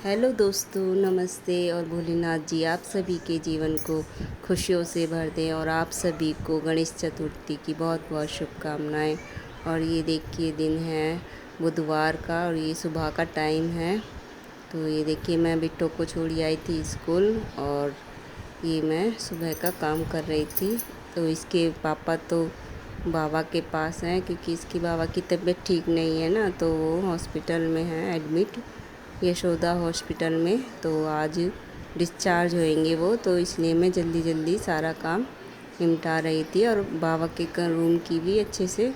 Hello दोस्तों, नमस्ते। और भोलेनाथ जी आप सभी के जीवन को खुशियों से भर दें और आप सभी को गणेश चतुर्थी की बहुत बहुत शुभकामनाएं। और ये देखिए, दिन है बुधवार का और ये सुबह का टाइम है। तो ये देखिए, मैं बिट्टो को छोड़ी आई थी स्कूल और ये मैं सुबह का काम कर रही थी। तो इसके पापा तो बाबा के पास हैं क्योंकि इसकी बाबा की तबीयत ठीक नहीं है ना, तो वो हॉस्पिटल में हैं एडमिट, यशोदा हॉस्पिटल में। तो आज डिस्चार्ज होएंगे वो, तो इसलिए मैं जल्दी जल्दी सारा काम निपटा रही थी। और बाबा के रूम की भी अच्छे से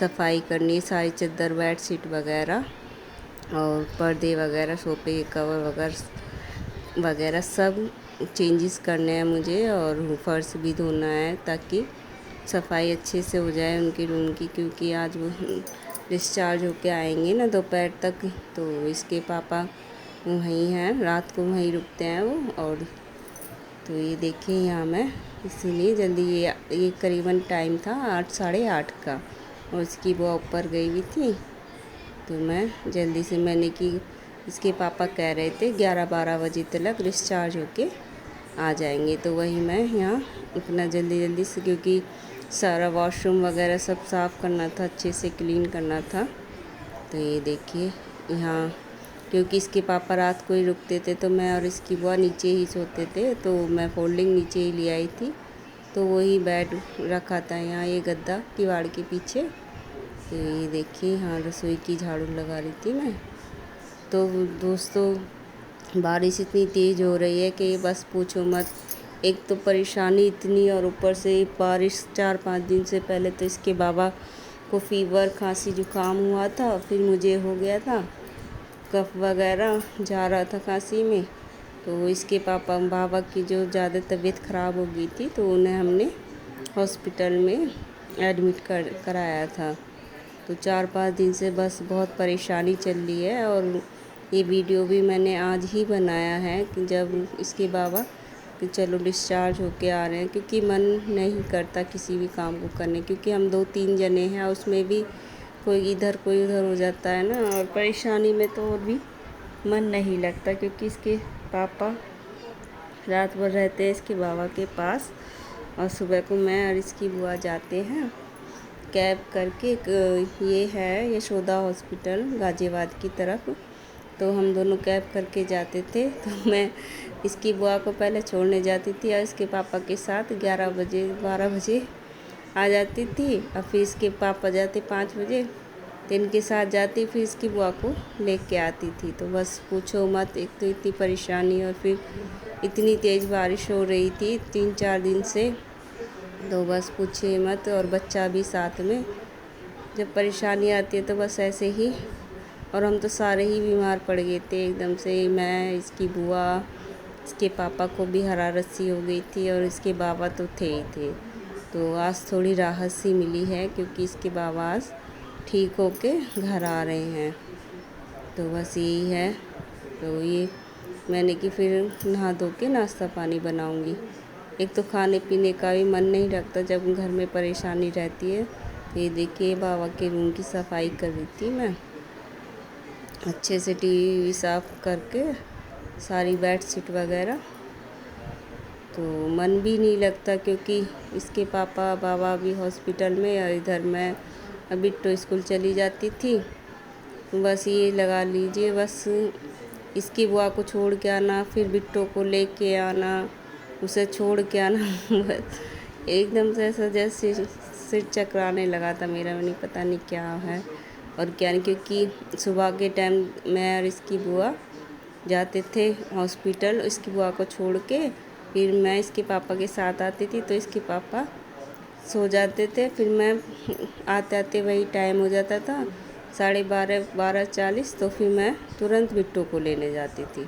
सफाई करनी, सारी चादर बेडशीट वगैरह और पर्दे वगैरह, सोफे के कवर वगैरह वगैरह सब चेंजेस करने हैं मुझे। और फर्श भी धोना है ताकि सफाई अच्छे से हो जाए उनके रूम की, क्योंकि आज वो डिस्चार्ज होके आएंगे ना दोपहर तक। तो इसके पापा वहीं हैं, रात को वहीं रुकते हैं वो। और तो ये देखिए यहाँ मैं इसीलिए जल्दी, ये करीबन टाइम था 8 साढ़े 8 का और इसकी बुआ ऊपर गई हुई थी। तो मैं जल्दी से, मैंने कि इसके पापा कह रहे थे 11-12 बजे तक डिस्चार्ज होके आ जाएंगे। तो वही मैं यहाँ अपना जल्दी जल्दी से, क्योंकि सारा वॉशरूम वगैरह सब साफ़ करना था, अच्छे से क्लीन करना था। तो ये देखिए यहाँ, क्योंकि इसके पापा रात को ही रुकते थे तो मैं और इसकी बुआ नीचे ही सोते थे, तो मैं फोल्डिंग नीचे ही ले आई थी। तो वही बेड रखा था यहाँ, ये गद्दा किवाड़ के पीछे। तो ये देखिए यहाँ रसोई की झाड़ू लगा रही थी मैं। तो दोस्तों, बारिश इतनी तेज़ हो रही है कि बस पूछो मत। एक तो परेशानी इतनी, और ऊपर से बारिश 4-5 दिन से पहले तो इसके बाबा को फीवर, खांसी, जुकाम हुआ था, फिर मुझे हो गया था, कफ वगैरह जा रहा था खांसी में। तो इसके बाबा की जो ज़्यादा तबीयत ख़राब हो गई थी, तो उन्हें हमने हॉस्पिटल में एडमिट कराया था। तो 4-5 दिन से बस बहुत परेशानी चल रही है। और ये वीडियो भी मैंने आज ही बनाया है कि जब इसके बाबा कि चलो डिस्चार्ज होके आ रहे हैं, क्योंकि मन नहीं करता किसी भी काम को करने, क्योंकि हम 2-3 जने हैं, उसमें भी कोई इधर कोई उधर हो जाता है ना। और परेशानी में तो और भी मन नहीं लगता, क्योंकि इसके पापा रात भर रहते हैं इसके बाबा के पास और सुबह को मैं और इसकी बुआ जाते हैं कैब करके। ये है यशोदा हॉस्पिटल गाज़ियाबाद की तरफ, तो हम दोनों कैब करके जाते थे। तो मैं इसकी बुआ को पहले छोड़ने जाती थी और इसके पापा के साथ 11 बजे 12 बजे आ जाती थी। और फिर इसके पापा जाते 5 बजे, तो इनके साथ जाती, फिर इसकी बुआ को लेके आती थी। तो बस पूछो मत, एक तो इतनी परेशानी और फिर इतनी तेज़ बारिश हो रही थी 3-4 दिन से, तो बस पूछिए मत। और बच्चा भी साथ में, जब परेशानी आती है तो बस ऐसे ही। और हम तो सारे ही बीमार पड़ गए थे एकदम से, मैं, इसकी बुआ, इसके पापा को भी हरारत सी हो गई थी और इसके बाबा तो थे ही थे। तो आज थोड़ी राहत सी मिली है, क्योंकि इसके बाबा आज ठीक होके घर आ रहे हैं। तो बस यही है। तो ये मैंने कि फिर नहा धो के नाश्ता पानी बनाऊंगी। एक तो खाने पीने का भी मन नहीं रखता जब घर में परेशानी रहती है। ये देखिए बाबा के रूम की सफाई कर रही थी मैं, अच्छे से टीवी साफ़ करके, सारी बेडशीट वगैरह। तो मन भी नहीं लगता, क्योंकि इसके पापा बाबा भी हॉस्पिटल में और इधर मैं अभी तो स्कूल चली जाती थी। बस ये लगा लीजिए, बस इसकी बुआ को छोड़ के आना, फिर बिट्टो को लेके आना, उसे छोड़ के आना बस एकदम से ऐसा जैसे सिर चकराने लगा था मेरा, नहीं पता नहीं क्या है और क्या नहीं। क्योंकि सुबह के टाइम मैं और इसकी बुआ जाते थे हॉस्पिटल, इसकी बुआ को छोड़ के, फिर मैं इसके पापा के साथ आती थी। तो इसके पापा सो जाते थे, फिर मैं आते आते वही टाइम हो जाता था 12:30 12:40। तो फिर मैं तुरंत बिट्टो को लेने जाती थी,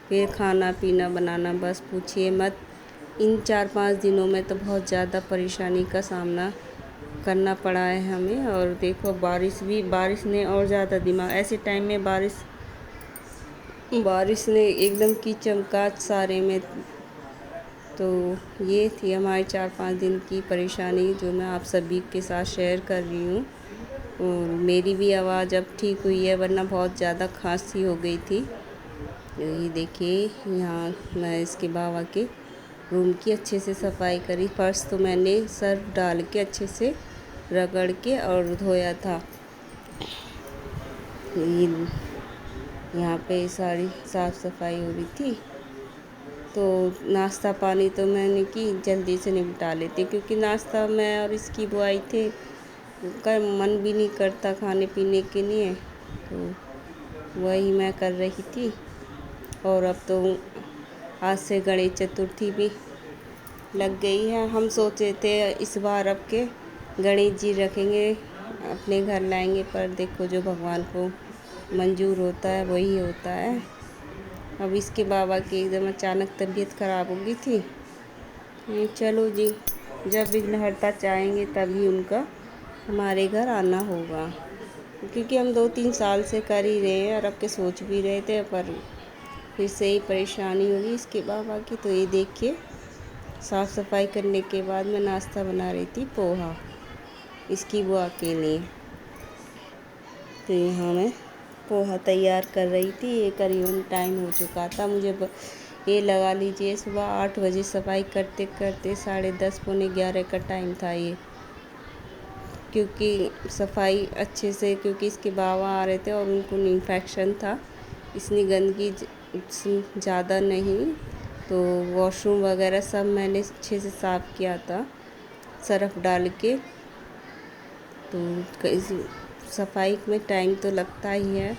फिर खाना पीना बनाना, बस पूछिए मत। इन 4-5 दिनों में तो बहुत ज़्यादा परेशानी का सामना करना पड़ा है हमें। और देखो बारिश ने और ज़्यादा दिमाग, ऐसे टाइम में बारिश ने एकदम की चमकाट सारे में। तो ये थी हमारी 4-5 दिन की परेशानी, जो मैं आप सभी के साथ शेयर कर रही हूँ। और मेरी भी आवाज़ अब ठीक हुई है, वरना बहुत ज़्यादा खांसी हो गई थी। ये देखिए, यहाँ मैं इसके बाबा के रूम की अच्छे से सफाई करी। फर्श तो मैंने सर्फ डाल के अच्छे से रगड़ के और धोया था। ये यहाँ पे सारी साफ़ सफाई हो रही थी, तो नाश्ता पानी तो मैंने की जल्दी से निपटा लेती, क्योंकि नाश्ता मैं और इसकी बुआ आई थे, उनका मन भी नहीं करता खाने पीने के लिए, तो वही मैं कर रही थी। और अब तो आज से गणेश चतुर्थी भी लग गई है। हम सोचे थे इस बार अब के गणेश जी रखेंगे, अपने घर लाएंगे, पर देखो जो भगवान को मंजूर होता है वही होता है। अब इसके बाबा की एकदम अचानक तबीयत ख़राब हो गई थी। चलो जी, जब विघ्नहर्ता चाहेंगे तभी उनका हमारे घर आना होगा, क्योंकि हम 2-3 साल से कर ही रहे हैं और अब के सोच भी रहे थे, पर फिर से ही परेशानी होगी इसके बाबा की। तो ये देखिए, साफ़ सफाई करने के बाद मैं नाश्ता बना रही थी पोहा इसकी बुआ के लिए। तो यहाँ मैं पोहा तैयार कर रही थी। ये करीबन टाइम हो चुका था मुझे, ये लगा लीजिए सुबह 8 बजे सफाई करते करते 10:30 पौने 11 का टाइम था ये, क्योंकि सफाई अच्छे से, क्योंकि इसके बाबा आ रहे थे और उनको इन्फेक्शन था, इसलिए गंदगी ज़्यादा नहीं, तो वॉशरूम वगैरह सब मैंने अच्छे से साफ़ किया था सर्फ़ डाल के। तो इस सफाई में टाइम तो लगता ही है।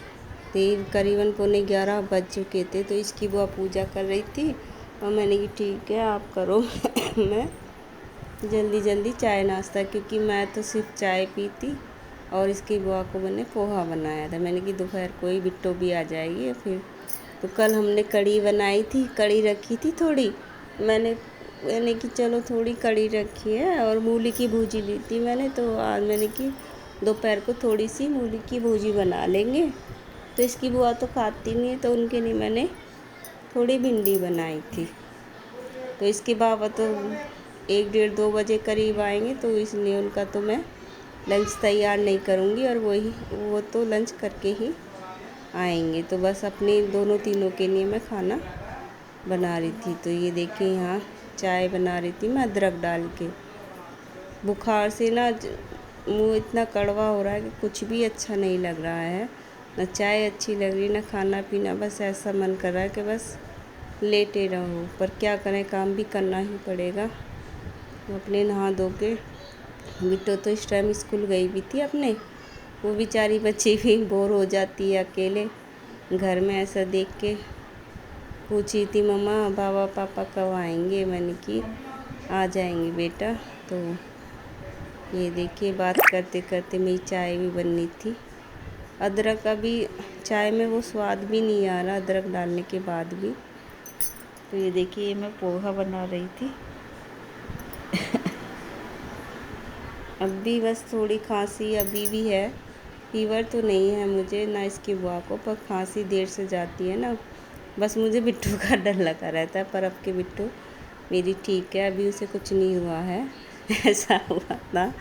तो करीबन पौने 11 बज चुके थे, तो इसकी बुआ पूजा कर रही थी और मैंने कि ठीक है आप करो मैं जल्दी जल्दी चाय नाश्ता, क्योंकि मैं तो सिर्फ चाय पीती और इसकी बुआ को मैंने पोहा बनाया था। मैंने कि दोपहर को ही बिट्टो भी आ जाएगी। फिर तो कल हमने कढ़ी बनाई थी, कढ़ी रखी थी थोड़ी, मैंने कि चलो थोड़ी कढ़ी रखी है और मूली की भूजी ली थी मैंने, तो आज मैंने कि दोपहर को थोड़ी सी मूली की भूजी बना लेंगे। तो इसकी बुआ तो खाती नहीं है, तो उनके लिए मैंने थोड़ी भिंडी बनाई थी। तो इसके बाबा तो 1-1:30-2 बजे करीब आएंगे, तो इसलिए उनका तो मैं लंच तैयार नहीं करूँगी, और वो तो लंच करके ही आएंगे। तो बस अपने दोनों तीनों के लिए मैं खाना बना रही थी। तो ये देखिए, यहाँ चाय बना रही थी मैं अदरक डाल के। बुखार से ना मुँह इतना कड़वा हो रहा है कि कुछ भी अच्छा नहीं लग रहा है, ना चाय अच्छी लग रही, ना खाना पीना, बस ऐसा मन कर रहा है कि बस लेटे रहो। पर क्या करें, काम भी करना ही पड़ेगा। तो अपने नहा धो के, बिट्टो तो इस टाइम स्कूल गई भी थी अपने, वो बेचारी बच्ची भी बोर हो जाती है अकेले घर में। ऐसा देख के पूछी थी, मम्मा बाबा पापा कब आएंगे? मैंने कि आ जाएंगे बेटा। तो ये देखिए, बात करते करते मेरी चाय भी बननी थी। अदरक अभी चाय में वो स्वाद भी नहीं आ रहा अदरक डालने के बाद भी। तो ये देखिए, मैं पोहा बना रही थी अब भी बस थोड़ी खांसी अभी भी है, फीवर तो नहीं है मुझे ना इसकी बुआ को, पर खांसी देर से जाती है ना, बस मुझे बिट्टू का डर लगा रहता है। पर अब के बिट्टू मेरी ठीक है, अभी उसे कुछ नहीं हुआ है ऐसा हुआ था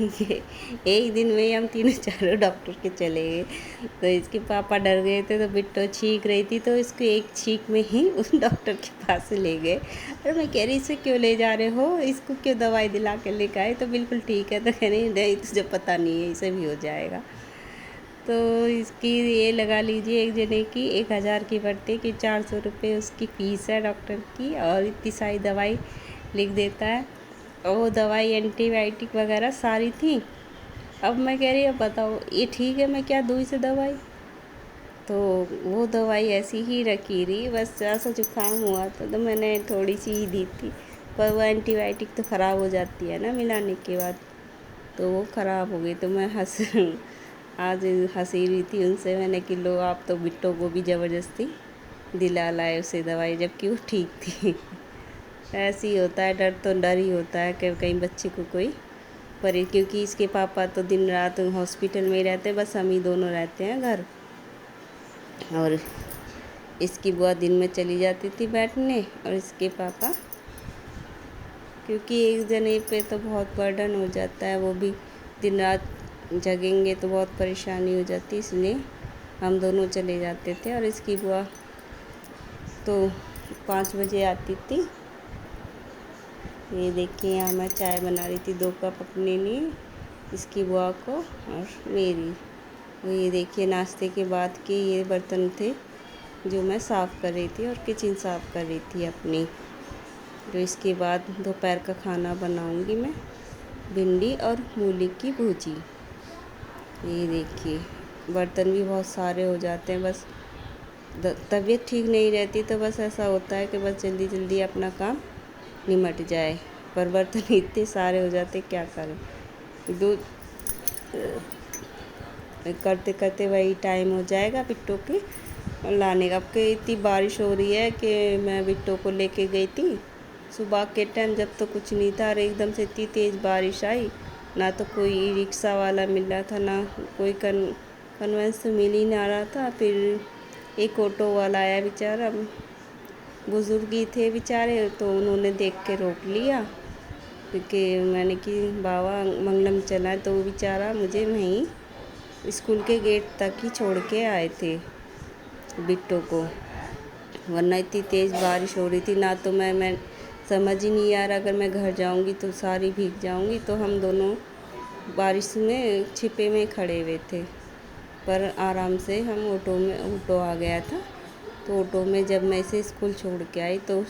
ये एक दिन में ही हम तीनों चारों डॉक्टर के चले गए। तो इसके पापा डर गए थे, तो बिट्टो छींक रही थी, तो इसको एक छींक में ही उस डॉक्टर के पास ले गए। अरे मैं कह रही इसे क्यों ले जा रहे हो, इसको क्यों दवाई दिला के लेकर आए? तो बिल्कुल ठीक है। तो कह रही नहीं, तुझे पता नहीं है, इसे भी हो जाएगा। तो इसकी ये लगा लीजिए, एक जने की 1000 की पड़ती, कि 400 रुपये उसकी फ़ीस है डॉक्टर की, और इतनी सारी दवाई लिख देता है। और वो दवाई एंटीबायोटिक वगैरह सारी थी। अब मैं कह रही अब बताओ ये ठीक है, मैं क्या दूँ इसे दवाई? तो वो दवाई ऐसी ही रखी रही, बस थोड़ा सा जुकाम हुआ था तो मैंने थोड़ी सी ही दी थी। पर वो एंटीबायोटिक तो ख़राब हो जाती है ना मिलाने के बाद, तो वो ख़राब हो गई। तो मैं आज हंसी रही थी उनसे, मैंने कि लो आप तो बिट्टो को भी ज़बरदस्ती दिला लाए उसे दवाई, जबकि वो ठीक थी ऐसे ही होता है, डर तो डर ही होता है कि कहीं बच्चे को कोई परे, क्योंकि इसके पापा तो दिन रात हॉस्पिटल में ही रहते, बस हम ही दोनों रहते हैं घर। और इसकी बुआ दिन में चली जाती थी बैठने, और इसके पापा, क्योंकि एक जने पे तो बहुत बर्डन हो जाता है, वो भी दिन रात जगेंगे तो बहुत परेशानी हो जाती, इसलिए हम दोनों चले जाते थे। और इसकी बुआ तो 5 बजे आती थी। ये देखिए यहाँ मैं चाय बना रही थी 2 कप अपने लिए, इसकी बुआ को और मेरी। और ये देखिए नाश्ते के बाद के ये बर्तन थे जो मैं साफ़ कर रही थी और किचन साफ़ कर रही थी अपनी। तो इसके बाद दोपहर का खाना बनाऊंगी मैं, भिंडी और मूली की भुजी। ये देखिए बर्तन भी बहुत सारे हो जाते हैं, बस तबीयत ठीक नहीं रहती तो बस ऐसा होता है कि बस जल्दी जल्दी अपना काम निमट जाए, पर बर्तन इतने सारे हो जाते क्या करें। दूध करते करते वही टाइम हो जाएगा बिट्टो के लाने का। अब के इतनी बारिश हो रही है कि मैं बिट्टो को लेके गई थी सुबह के टाइम, जब तो कुछ नहीं था और एकदम से इतनी तेज़ बारिश आई, ना तो कोई रिक्शा वाला मिल रहा था, ना कोई कन्वेंस तो मिल ही ना रहा था। फिर एक ऑटो वाला आया, बेचारा बुज़ुर्ग ही थे बेचारे, तो उन्होंने देख के रोक लिया, क्योंकि मैंने कि बाबा मंगलम चला है, तो वो बेचारा मुझे वहीं स्कूल के गेट तक ही छोड़ के आए थे बिट्टो को, वरना इतनी तेज़ बारिश हो रही थी। ना तो मैं समझ ही नहीं आ रहा, अगर मैं घर जाऊंगी तो सारी भीग जाऊंगी। तो हम दोनों बारिश में छिपे में खड़े हुए थे, पर आराम से हम ऑटो आ गया था। तो ऑटो में जब मैं इसे स्कूल छोड़ के आई तो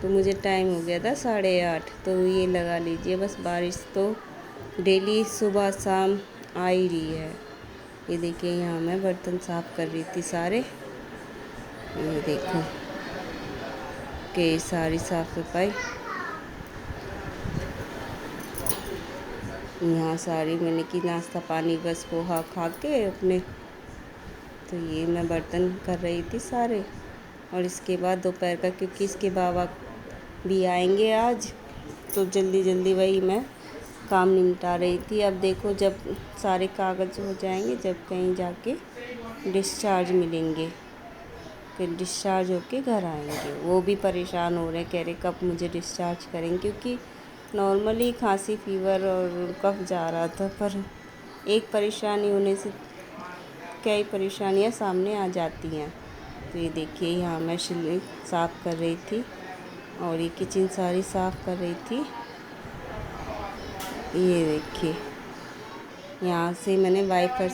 मुझे टाइम हो गया था 8:30। तो ये लगा लीजिए बस बारिश तो डेली सुबह शाम आ ही रही है। ये देखिए यहाँ मैं बर्तन साफ़ कर रही थी सारे, ये देखो कि सारी साफ़ सफाई यहाँ सारी मैंने की, नाश्ता पानी बस पोहा खा के अपने। तो ये मैं बर्तन कर रही थी सारे, और इसके बाद दोपहर का, क्योंकि इसके बाबा भी आएंगे आज, तो जल्दी जल्दी वही मैं काम निपटा रही थी। अब देखो जब सारे कागज़ हो जाएंगे, जब कहीं जाके डिस्चार्ज मिलेंगे, फिर डिस्चार्ज होके घर आएंगे। वो भी परेशान हो रहे हैं, कह रहे कब मुझे डिस्चार्ज करेंगे, क्योंकि नॉर्मली खांसी फीवर और कफ जा रहा था, पर एक परेशानी होने से कई परेशानियां सामने आ जाती हैं। तो ये देखिए यहाँ मैं सिले साफ़ कर रही थी और ये किचन सारी साफ़ कर रही थी। ये देखिए यहाँ से मैंने वाइपर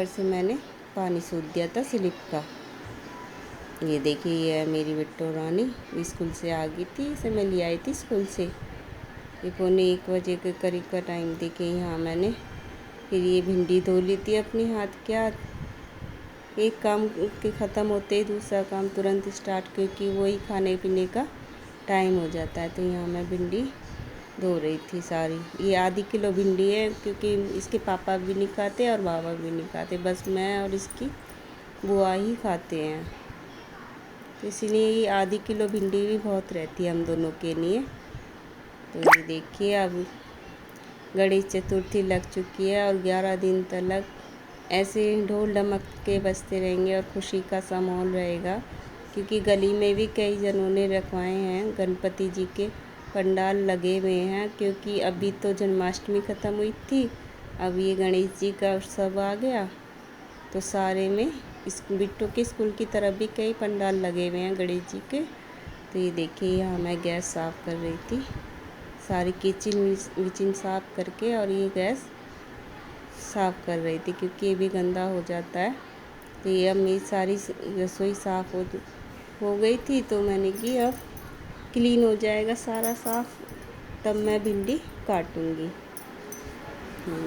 से मैंने पानी सूख दिया था स्लिप का। ये देखिए ये है मेरी बिट्टो रानी, स्कूल से आ गई थी, इसे मैं ले आई थी स्कूल से। ये 1:15 के करीब का टाइम देखिए यहाँ मैंने फिर ये भिंडी धो ली थी अपनी हाथ के हाथ। एक काम के ख़त्म होते ही दूसरा काम तुरंत स्टार्ट, क्योंकि वही खाने पीने का टाइम हो जाता है। तो यहाँ मैं भिंडी धो रही थी सारी। ये आधी किलो भिंडी है, क्योंकि इसके पापा भी नहीं खाते और बाबा भी नहीं खाते, बस मैं और इसकी बुआ ही खाते हैं। तो इसलिए ये आधी किलो भिंडी भी बहुत रहती है हम दोनों के लिए। तो ये देखिए अब गणेश चतुर्थी लग चुकी है और 11 दिन तक ऐसे ढोल ढमक के बजते रहेंगे और खुशी का सा माहौल रहेगा, क्योंकि गली में भी कई जनों ने रखवाए हैं गणपति जी के पंडाल लगे हुए हैं। क्योंकि अभी तो जन्माष्टमी ख़त्म हुई थी, अब ये गणेश जी का उत्सव आ गया, तो सारे में इस बिट्टो के स्कूल की तरफ भी कई पंडाल लगे हुए हैं गणेश जी के। तो ये देखिए यहाँ मैं गैस साफ़ कर रही थी, सारी किचन विचिन साफ़ करके, और ये गैस साफ़ कर रही थी क्योंकि ये भी गंदा हो जाता है। तो ये अब मेरी सारी रसोई साफ़ हो गई थी, तो मैंने कि अब क्लीन हो जाएगा सारा साफ़, तब मैं भिंडी काटूँगी।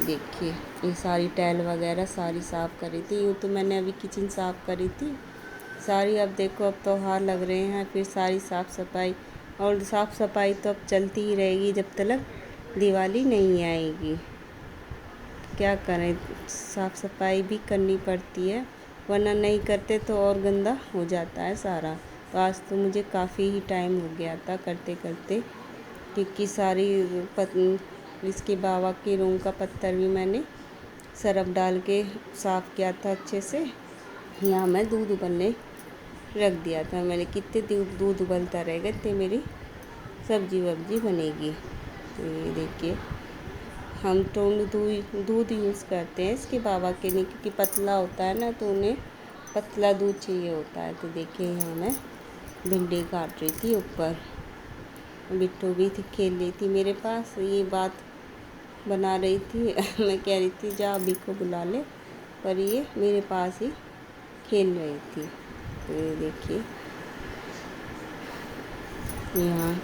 देखिए ये सारी टाइल वगैरह सारी साफ़ करी थी। यूँ तो मैंने अभी किचन साफ़ करी थी सारी। अब देखो अब त्योहार लग रहे हैं, फिर सारी साफ़ सफाई, और साफ़ सफाई तो अब चलती ही रहेगी जब तक दिवाली नहीं आएगी। क्या करें, साफ़ सफाई भी करनी पड़ती है, वरना नहीं करते तो और गंदा हो जाता है सारा। तो आज तो मुझे काफ़ी ही टाइम हो गया था करते करते, क्योंकि सारी इसके बाबा के रूम का पत्थर भी मैंने सरफ डाल के साफ़ किया था अच्छे से। यहाँ मैं दूध उबलने रख दिया था मैंने, कितने दूध उबलता रहेगा इतने मेरी सब्जी वब्जी बनेगी। तो ये देखिए हम तो दूध यूज़ करते हैं इसके बाबा के लिए, क्योंकि पतला होता है ना, तो उन्हें पतला दूध चाहिए होता है। तो देखिए यहाँ मैं भिंडी काट रही थी ऊपर। बिट्टू भी थी, खेल रही थी मेरे पास, ये बात बना रही थी मैं कह रही थी जा अभी को बुला ले, पर ये मेरे पास ही खेल रही थी। तो ये देखिए यहाँ,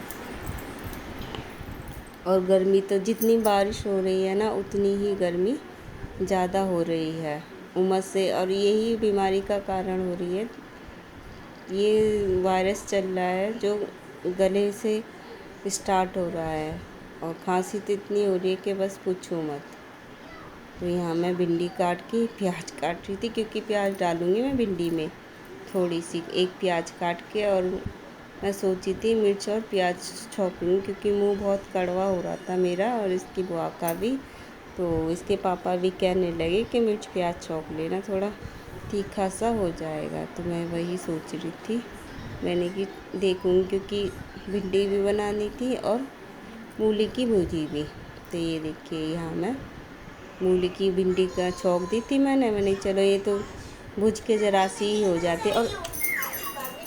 और गर्मी तो जितनी बारिश हो रही है ना उतनी ही गर्मी ज़्यादा हो रही है उमस से, और यही बीमारी का कारण हो रही है। ये वायरस चल रहा है जो गले से स्टार्ट हो रहा है, और खांसी तो इतनी हो रही है कि बस पूछो मत। तो यहाँ मैं भिंडी काट के प्याज काट रही थी, क्योंकि प्याज डालूँगी मैं भिंडी में थोड़ी सी, एक प्याज काट के। और मैं सोची थी मिर्च और प्याज छौंकूँगी, क्योंकि मुंह बहुत कड़वा हो रहा था मेरा और इसकी बुआ का भी। तो इसके पापा भी कहने लगे कि मिर्च प्याज छौंक लेना, थोड़ा तीखा सा हो जाएगा। तो मैं वही सोच रही थी, मैंने कि देखूँगी, क्योंकि भिंडी भी बनानी थी और मूली की भुजी भी। तो ये देखिए यहाँ मैं मूली की भिंडी का छौंक दी थी मैंने चलो ये तो भुज के ज़रा सी ही हो जाती, और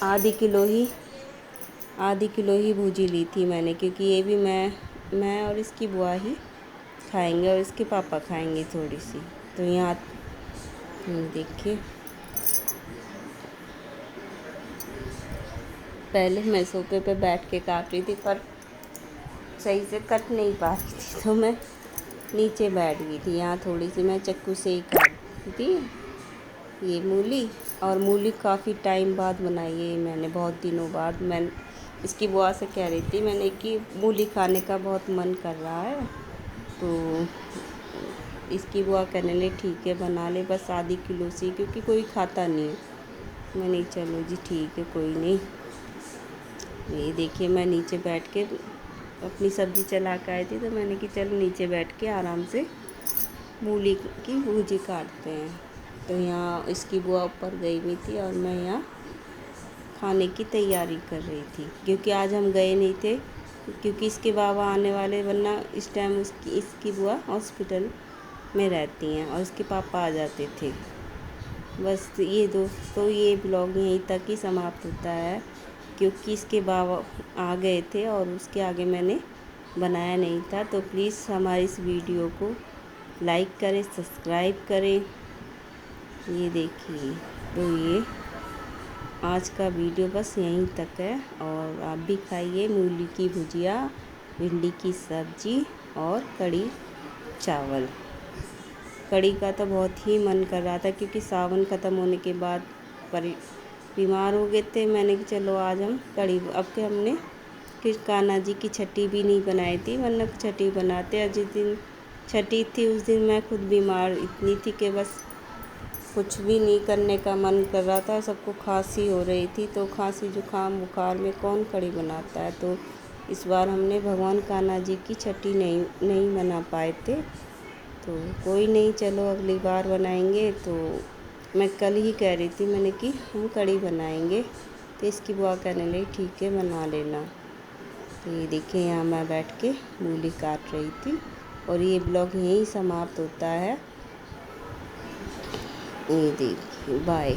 आधी किलो ही भुजी ली थी मैंने, क्योंकि ये भी मैं और इसकी बुआ ही खाएंगे और इसके पापा खाएंगे थोड़ी सी। तो यहाँ देखिए पहले मैं सोफे पे बैठ के काट रही थी, पर सही से कट नहीं पा रही थी, तो मैं नीचे बैठ गई थी। यहाँ थोड़ी सी मैं चाकू से ही काटती थी ये मूली, और मूली काफ़ी टाइम बाद बनाई है मैंने, बहुत दिनों बाद। मैं इसकी बुआ से कह रही थी मैंने कि मूली खाने का बहुत मन कर रहा है, तो इसकी बुआ कहने लगी ठीक है बना ले, बस आधी किलो सी, क्योंकि कोई खाता नहीं है। मैंने चलो जी ठीक है कोई नहीं। ये देखिए मैं नीचे बैठ के अपनी सब्ज़ी चला के आई थी, तो मैंने कि चलो नीचे बैठ के आराम से मूली की भुजी काटते हैं। तो यहाँ इसकी बुआ ऊपर गई हुई थी और मैं यहाँ खाने की तैयारी कर रही थी, क्योंकि आज हम गए नहीं थे, क्योंकि इसके बाबा आने वाले, वरना इस टाइम इसकी बुआ हॉस्पिटल में रहती हैं और इसके पापा आ जाते थे। बस ये दोस्तों ये ब्लॉग यहीं तक ही समाप्त होता है, क्योंकि इसके बाबा आ गए थे और उसके आगे मैंने बनाया नहीं था। तो प्लीज़ हमारी इस वीडियो को लाइक करें, सब्सक्राइब करें। ये देखिए तो ये आज का वीडियो बस यहीं तक है, और आप भी खाइए मूली की भुजिया, भिंडी की सब्ज़ी और कढ़ी चावल। कढ़ी का तो बहुत ही मन कर रहा था, क्योंकि सावन ख़त्म होने के बाद बीमार हो गए थे। मैंने कि चलो आज हम कढ़ी, अब के हमने फिर कान्हा जी की छठी भी नहीं बनाई थी, वरना छठी बनाते। और जिस दिन छठी थी उस दिन मैं खुद बीमार इतनी थी कि बस कुछ भी नहीं करने का मन कर रहा था, सबको खांसी हो रही थी। तो खांसी जुकाम बुखार में कौन कढ़ी बनाता है। तो इस बार हमने भगवान कान्हा जी की छठी नहीं मना पाए थे, तो कोई नहीं, चलो अगली बार बनाएंगे। तो मैं कल ही कह रही थी मैंने कि हम कढ़ी बनाएंगे, तो इसकी बुआ कहने लगी ठीक है बना लेना। तो ये देखिए यहाँ मैं बैठ के मूली काट रही थी, और ये ब्लॉग यहीं समाप्त होता है। ये देखिए बाय।